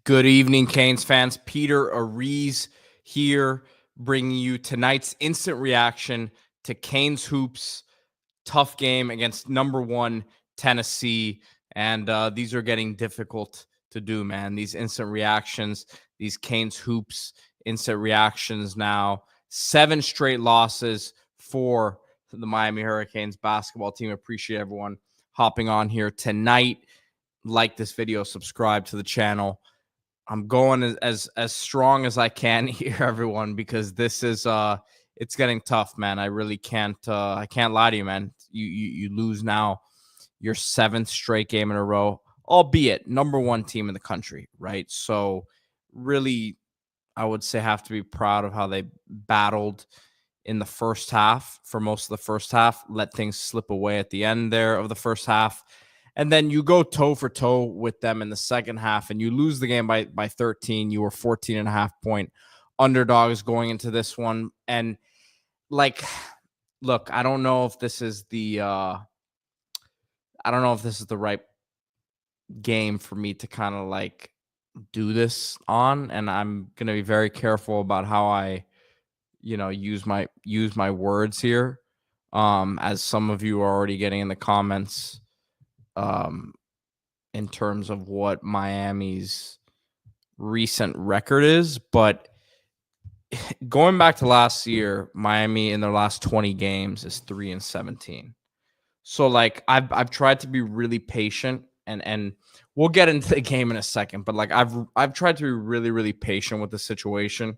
Good evening, Canes fans. Peter Ariz here, bringing you tonight's instant reaction to Canes Hoops' tough game against number one Tennessee. And these are getting difficult to do, man. These instant reactions, these Canes Hoops instant reactions now. 7 straight losses for the Miami Hurricanes basketball team. Appreciate everyone hopping on here tonight. Like this video, subscribe to the channel. I'm going as strong as I can here, everyone, because this is it's getting tough, man. I really can't I can't lie to you, man. You lose now your 7th straight game in a row, albeit number one team in the country, right? So really, I would say have to be proud of how they battled in the first half for most of the first half, let things slip away at the end there of the first half. And then you go toe for toe with them in the second half and you lose the game by 13. You were 14.5-point underdogs going into this one. And like, look, I don't know if this is the right game for me to kind of like do this on. And I'm going to be very careful about how I, use my words here. As some of you are already getting in the comments, in terms of what Miami's recent record is. But going back to last year, Miami in their last 20 games is 3-17. So like I've tried to be really patient, and we'll get into the game in a second, but like I've tried to be really, really patient with the situation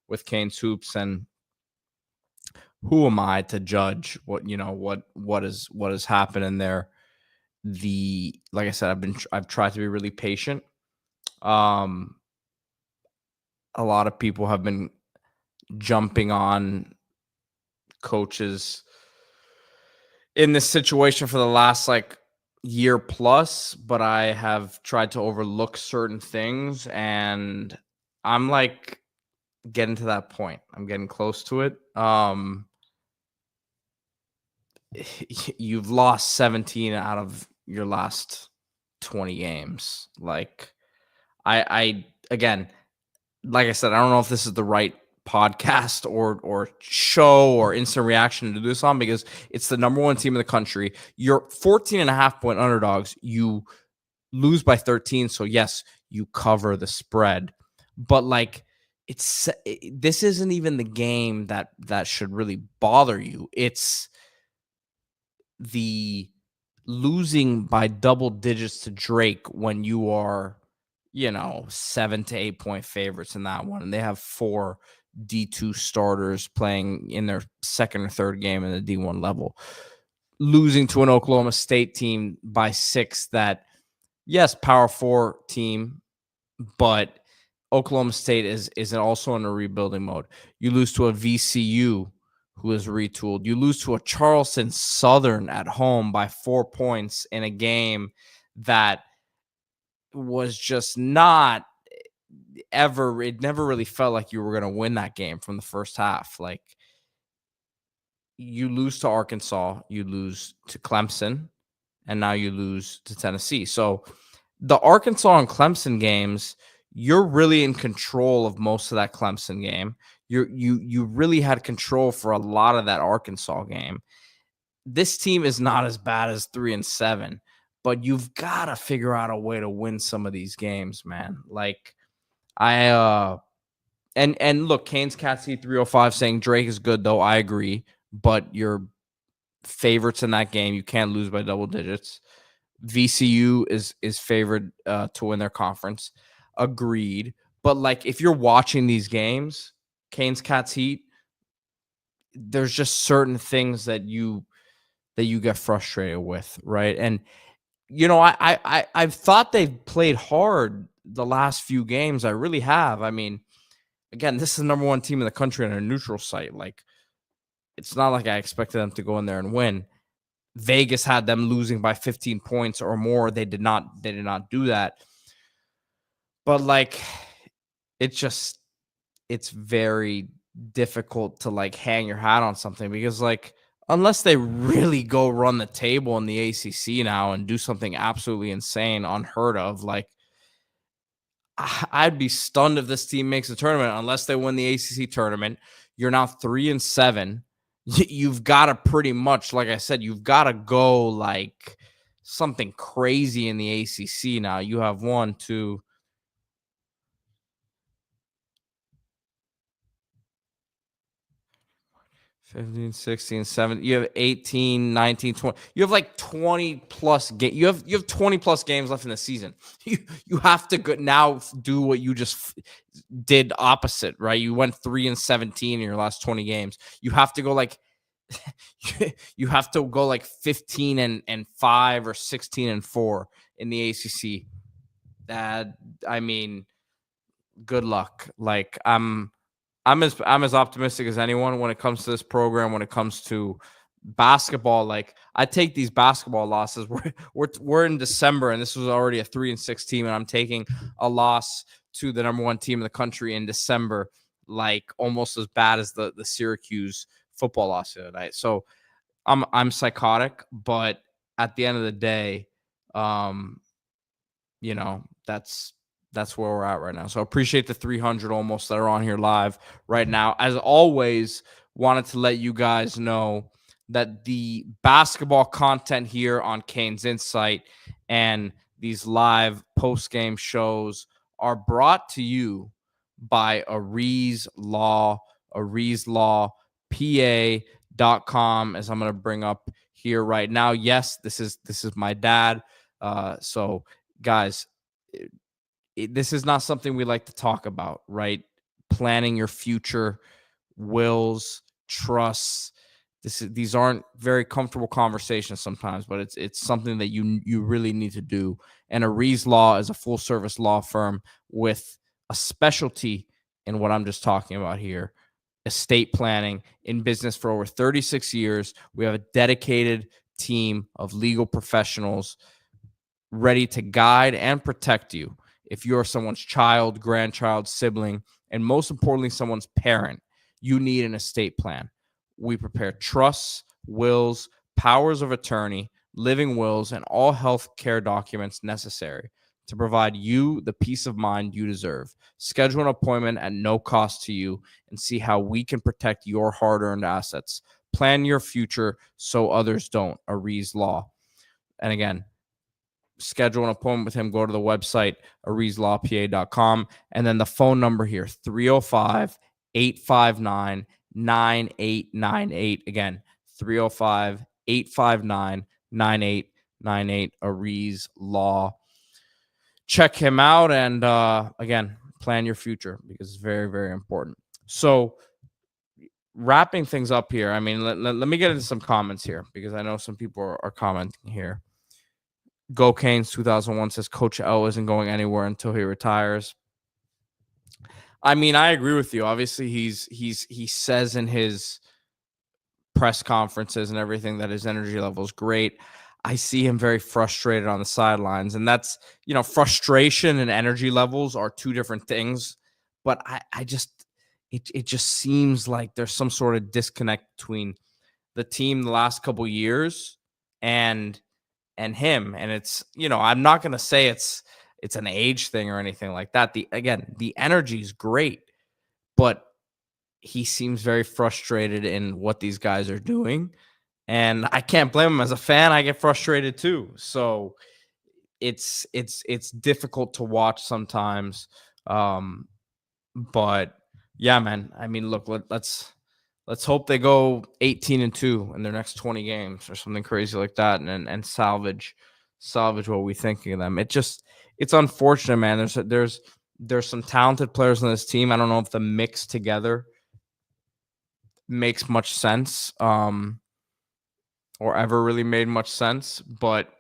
with Canes Hoops. And who am I to judge what is happening there? Like I said, I've tried to be really patient. A lot of people have been jumping on coaches in this situation for the last like year plus, but I have tried to overlook certain things, and I'm like getting to that point. I'm getting close to it. You've lost 17 out of your last 20 games. Like I again, like I said, I don't know if this is the right podcast or show or instant reaction to do this on, because it's the number one team in the country. You're 14.5-point underdogs. You lose by 13. So yes, you cover the spread, but like this isn't even the game that should really bother you. It's the losing by double digits to Drake when you are, 7 to 8 point favorites in that one. And they have 4 D2 starters playing in their second or third game in the D1 level. Losing to an Oklahoma State team by 6 that, yes, Power 4 team, but Oklahoma State is also in a rebuilding mode. You lose to a VCU who is retooled. You lose to a Charleston Southern at home by 4 points in a game that was just not ever, it never really felt like you were going to win that game from the first half. Like, you lose to Arkansas, you lose to Clemson, and now you lose to Tennessee. So the Arkansas and Clemson games, you're really in control of most of that Clemson game. You really had control for a lot of that Arkansas game. This team is not as bad as 3-7, but you've got to figure out a way to win some of these games, man. Like and look, Canes Cat C305 saying Drake is good though. I agree, but you're favorites in that game. You can't lose by double digits. VCU is favored to win their conference. Agreed. But like, if you're watching these games, Canes Cats Heat, there's just certain things that you get frustrated with, right? And I've thought they've played hard the last few games. I really have. I mean, again, this is the number one team in the country on a neutral site. Like, it's not like I expected them to go in there and win. Vegas had them losing by 15 points or more. They did not do that. But like, it's very difficult to like hang your hat on something, because like, unless they really go run the table in the ACC now and do something absolutely insane, unheard of, like, I'd be stunned if this team makes a tournament unless they win the ACC tournament. You're now 3-7. You've got to pretty much, like I said, you've got to go like something crazy in the ACC now. You have 1, 2, 15, 16, 17. You have 18, 19, 20. You have like 20 plus games. You have 20 plus games left in the season. You have to go now do what you just did opposite, right? You went 3-17 in your last 20 games. You have to go like you have to go like 15-5 or 16-4 in the ACC. That I mean, good luck. Like I'm as optimistic as anyone when it comes to this program. When it comes to basketball, like I take these basketball losses. We're in December, and this was already a 3-6 team, and I'm taking a loss to the number 1 team in the country in December, like almost as bad as the Syracuse football loss the other night. So I'm psychotic, but at the end of the day, um, that's where we're at right now. So appreciate the 300 almost that are on here live right now. As always, wanted to let you guys know that the basketball content here on Kane's Insight and these live post-game shows are brought to you by Aries Law, AriesLawPA.com, as I'm going to bring up here right now. Yes, this is my dad. So guys, this is not something we like to talk about, right? Planning your future, wills, trusts. These aren't very comfortable conversations sometimes, but it's something that you really need to do. And Aries Law is a full service law firm with a specialty in what I'm just talking about here: estate planning. In business for over 36 years. We have a dedicated team of legal professionals ready to guide and protect you if you're someone's child, grandchild, sibling, and most importantly, someone's parent. You need an estate plan. We prepare trusts, wills, powers of attorney, living wills, and all health care documents necessary to provide you the peace of mind you deserve. Schedule an appointment at no cost to you and see how we can protect your hard-earned assets. Plan your future so others don't. Aries Law. And again, schedule an appointment with him. Go to the website, AriesLawPA.com. And then the phone number here, 305-859-9898. Again, 305-859-9898. Aries Law. Check him out. And again, plan your future because it's very, very important. So wrapping things up here, I mean, let me get into some comments here because I know some people are commenting here. Go Canes 2001 says Coach L isn't going anywhere until he retires. I mean, I agree with you. Obviously, he says in his press conferences and everything that his energy level is great. I see him very frustrated on the sidelines, and that's, frustration and energy levels are two different things. But it just seems like there's some sort of disconnect between the team the last couple years and him. And it's, I'm not going to say it's an age thing or anything like that. The energy is great, but he seems very frustrated in what these guys are doing. And I can't blame him. As a fan, I get frustrated too. So it's difficult to watch sometimes. But yeah, man, I mean, look, let's hope they go 18-2 in their next 20 games or something crazy like that, and salvage what we thinking of them. It's unfortunate, man. There's some talented players on this team. I don't know if the mix together makes much sense, or ever really made much sense. But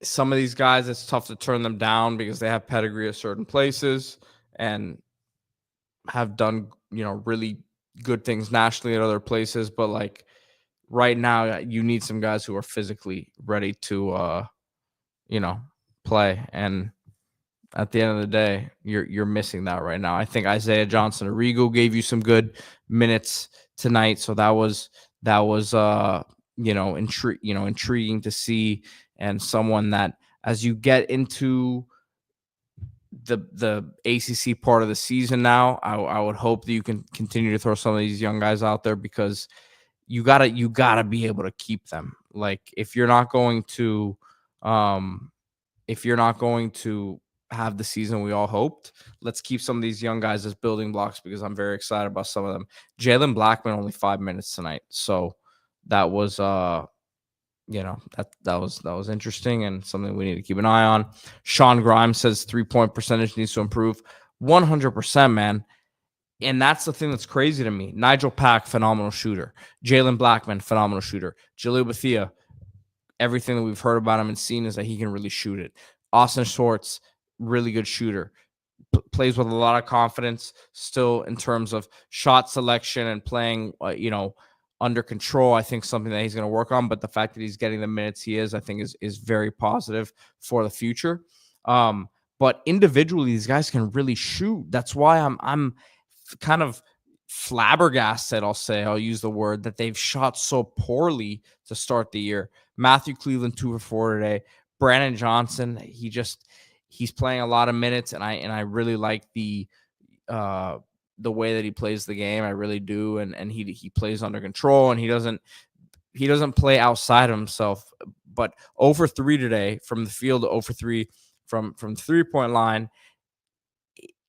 some of these guys, it's tough to turn them down because they have pedigree at certain places and have done, really good things nationally at other places. But like right now, you need some guys who are physically ready to play. And at the end of the day, you're missing that right now. I think Isaiah Johnson Arrigo gave you some good minutes tonight, so that was intriguing to see, and someone that as you get into the ACC part of the season now. I would hope that you can continue to throw some of these young guys out there, because you gotta be able to keep them. Like, if you're not going to have the season we all hoped, let's keep some of these young guys as building blocks, because I'm very excited about some of them. Jalen Blackman only 5 minutes tonight, so that was that was interesting and something we need to keep an eye on. Sean Grimes says 3-point percentage needs to improve. 100%, man. And that's the thing that's crazy to me. Nigel Pack, phenomenal shooter. Jalen Blackman, phenomenal shooter. Jaleel Bethia, everything that we've heard about him and seen is that he can really shoot it. Austin Schwartz, really good shooter. Plays with a lot of confidence still in terms of shot selection and playing, under control. I think something that he's going to work on, but the fact that he's getting the minutes he is, I think is very positive for the future. But individually, these guys can really shoot. That's why I'm kind of flabbergasted, I'll use the word, that they've shot so poorly to start the year. Matthew Cleveland 2 for 4 today. Brandon Johnson, he's playing a lot of minutes, and I really like the way that he plays the game. I really do, and he plays under control, and he doesn't play outside of himself. But 0 for 3 today from the field, 0 for 3 from 3-point line.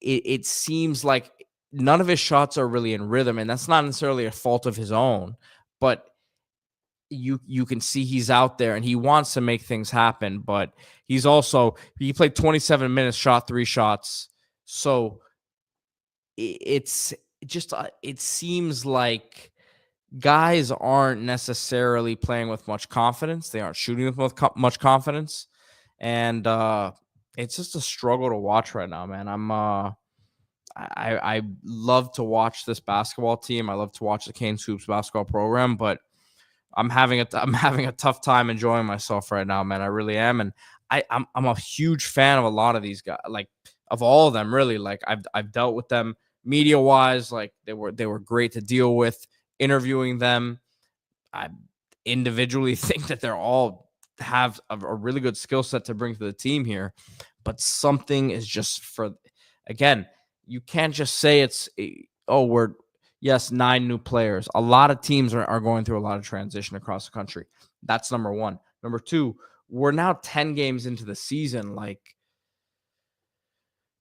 It seems like none of his shots are really in rhythm, and that's not necessarily a fault of his own, but you can see he's out there and he wants to make things happen, but he played 27 minutes, shot 3 shots. So it's just, it seems like guys aren't necessarily playing with much confidence. They aren't shooting with much confidence. And it's just a struggle to watch right now, man. I love to watch this basketball team. I love to watch the Canes Hoops basketball program, but I'm having a tough time enjoying myself right now, man. I really am, and I'm a huge fan of a lot of these guys, like of all of them, really. Like I've dealt with them media wise, like they were great to deal with. Interviewing them, I individually think that they're all have a really good skill set to bring to the team here, but something is just again. You can't just say it's, we're 9 new players. A lot of teams are going through a lot of transition across the country. That's number one. Number two, we're now 10 games into the season. Like,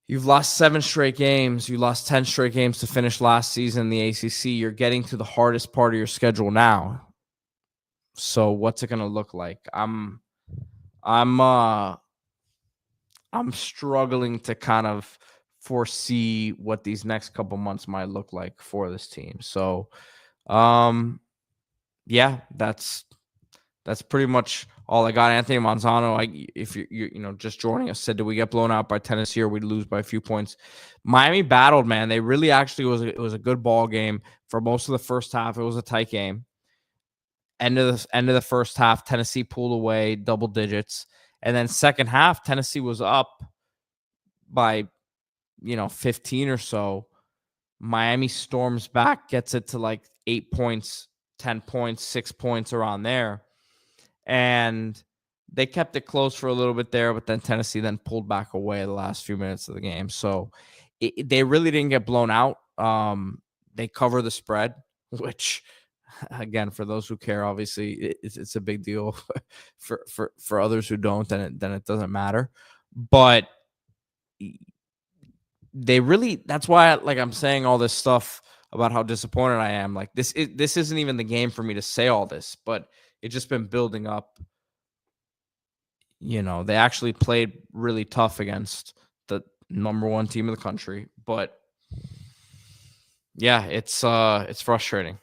you've lost 7 straight games. You lost 10 straight games to finish last season in the ACC. You're getting to the hardest part of your schedule now. So what's it going to look like? I'm struggling to kind of foresee what these next couple months might look like for this team. So, that's pretty much all I got. Anthony Manzano, if you're just joining us, said, did we get blown out by Tennessee or we'd lose by a few points? Miami battled, man. They really actually it was a good ball game for most of the first half. It was a tight game. End of the first half, Tennessee pulled away double digits, and then second half, Tennessee was up by 15 or so. Miami storms back, gets it to like 8 points, 10 points, 6 points, around there. And they kept it close for a little bit there, but then Tennessee then pulled back away the last few minutes of the game. So they really didn't get blown out. They cover the spread, which, again, for those who care, obviously it's a big deal. for others who don't, then it doesn't matter. But that's why I'm saying all this stuff about how disappointed I am. Like, this isn't even the game for me to say all this, but it's just been building up. They actually played really tough against the number 1 team in the country, but yeah, it's frustrating.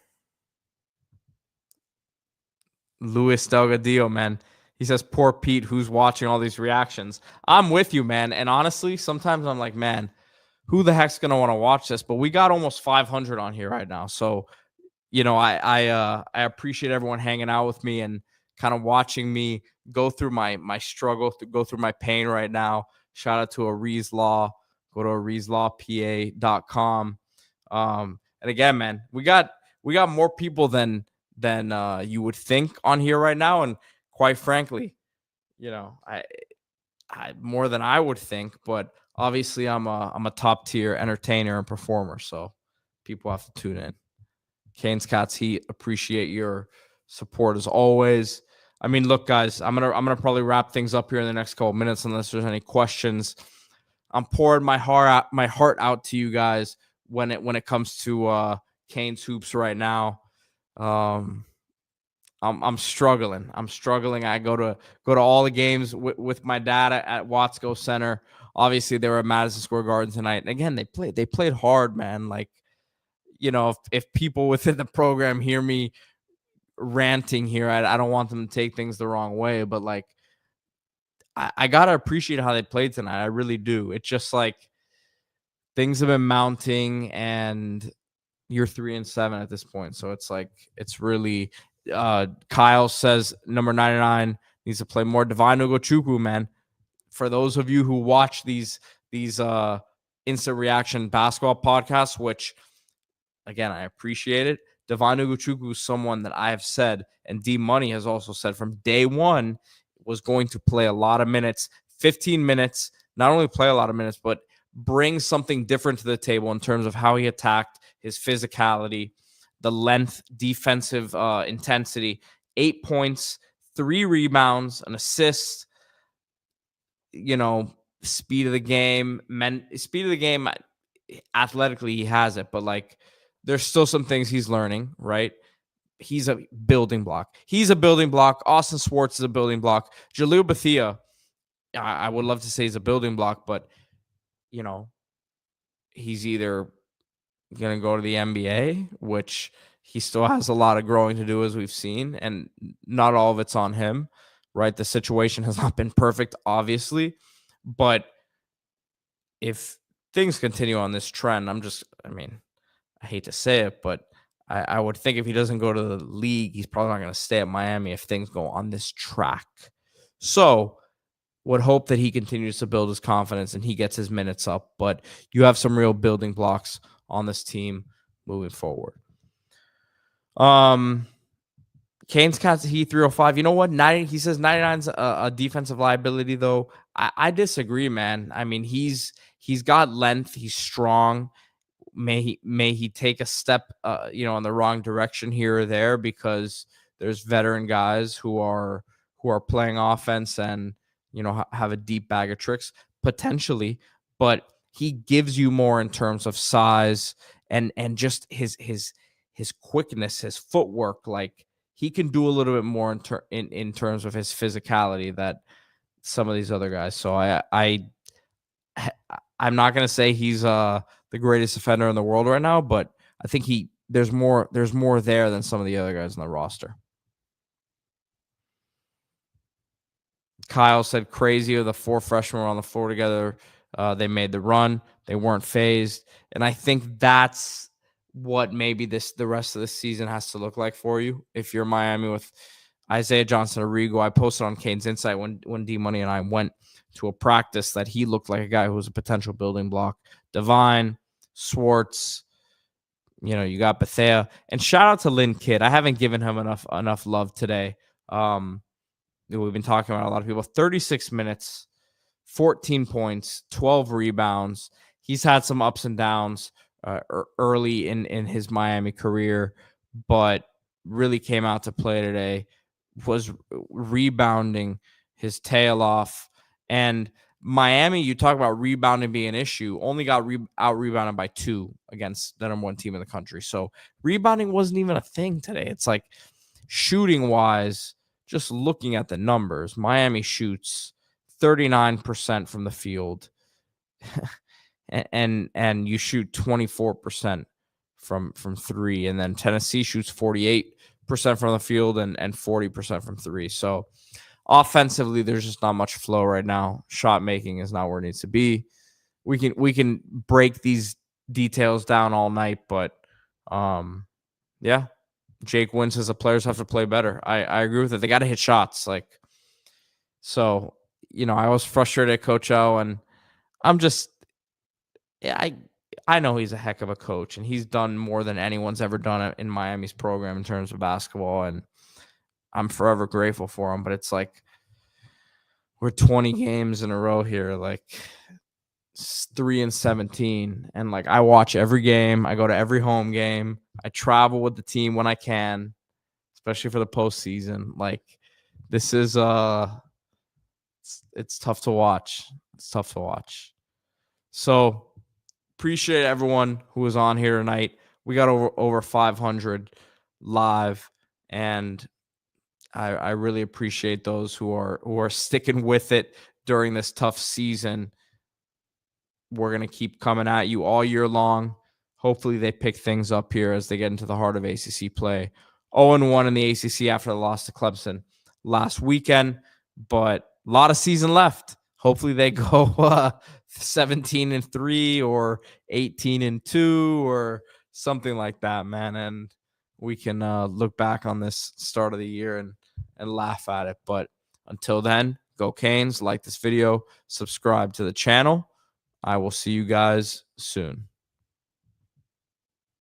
Luis Delgadillo, man. He says, poor Pete, who's watching all these reactions. I'm with you, man. And honestly, sometimes I'm like, man, who the heck's going to want to watch this? But we got almost 500 on here right now. So, I appreciate everyone hanging out with me and kind of watching me go through my struggle, go through my pain right now. Shout out to Arees Law. Go to areeslawpa.com. And again, man, we got more people than you would think on here right now. And quite frankly, I more than I would think, but Obviously, I'm a top tier entertainer and performer, so people have to tune in. Canes Cats Heat, appreciate your support as always. I mean, look, guys, I'm gonna probably wrap things up here in the next couple of minutes unless there's any questions. I'm pouring my heart out to you guys when it comes to Canes hoops right now. I'm struggling. I'm struggling. I go to all the games with my dad at Watsco Center. Obviously, they were at Madison Square Garden tonight, and again, they played hard, man. Like, if people within the program hear me ranting here, I don't want them to take things the wrong way, but like, I gotta appreciate how they played tonight. I really do. It's just like things have been mounting, and you're 3-7 at this point, so it's like it's really. Kyle says number 99 needs to play more. Divine Ugochukwu, man. For those of you who watch these instant reaction basketball podcasts, which again I appreciate it. Divine Ugochukwu is someone that I have said, and D Money has also said from day one, was going to play a lot of minutes, 15 minutes, not only play a lot of minutes, but bring something different to the table in terms of how he attacked, his physicality, the length, defensive intensity. 8 points, 3 rebounds, an assist, speed of the game. Speed of the game, athletically, he has it, but like, there's still some things he's learning, right? He's a building block. Austin Swartz is a building block. Jalil Bethia, I would love to say he's a building block, but, he's either going to go to the NBA, which he still has a lot of growing to do, as we've seen, and not all of it's on him, right? The situation has not been perfect, obviously, but if things continue on this trend, I hate to say it, but I would think if he doesn't go to the league, he's probably not going to stay at Miami if things go on this track. So would hope that he continues to build his confidence and he gets his minutes up, but you have some real building blocks on this team moving forward. Canes Cats Heat 305. You know what? He says 99's a defensive liability, though. I disagree, man. I mean, he's got length. He's strong. May he take a step, in the wrong direction here or there, because there's veteran guys who are playing offense and have a deep bag of tricks potentially, but he gives you more in terms of size and just his quickness, his footwork. Like, he can do a little bit more in terms of his physicality that some of these other guys. So I'm not going to say he's the greatest defender in the world right now, but I think there's more there than some of the other guys on the roster. Kyle said crazy of the 4 freshmen were on the floor together. They made the run. They weren't phased. And I think that's what maybe the rest of the season has to look like for you. If you're Miami with Isaiah Johnson Arrigo, I posted on Canes Insight when D Money and I went to a practice that he looked like a guy who was a potential building block. Divine, Swartz, you got Bethea. And shout out to Lynn Kidd. I haven't given him enough love today. We've been talking about a lot of people. 36 minutes, 14 points, 12 rebounds. He's had some ups and downs early in his Miami career, but really came out to play today, was rebounding his tail off. And Miami, you talk about rebounding being an issue, only got out-rebounded by 2 against the number 1 team in the country. So rebounding wasn't even a thing today. It's like, shooting-wise, just looking at the numbers, Miami shoots 39% from the field, and you shoot 24% from 3, and then Tennessee shoots 48% from the field and 40% from 3. So offensively, there's just not much flow right now. Shot making is not where it needs to be. We can break these details down all night, but yeah. Jake Wynn says the players have to play better. I agree with it. They got to hit shots. So, I was frustrated at Coach O, and I know he's a heck of a coach, and he's done more than anyone's ever done in Miami's program in terms of basketball, and I'm forever grateful for him. But it's like, we're 20 games in a row here. Like, 3-17, and like I watch every game. I go to every home game. I travel with the team when I can, especially for the postseason. Like this is it's tough to watch. It's tough to watch. So appreciate everyone who was on here tonight. We got over 500 live, and I really appreciate those who are sticking with it during this tough season. We're going to keep coming at you all year long. Hopefully they pick things up here as they get into the heart of ACC play. 0-1 in the ACC after the loss to Clemson last weekend, but a lot of season left. Hopefully they go 17-3 or 18-2 or something like that, man. And we can look back on this start of the year and laugh at it. But until then, go Canes. Like this video, subscribe to the channel. I will see you guys soon.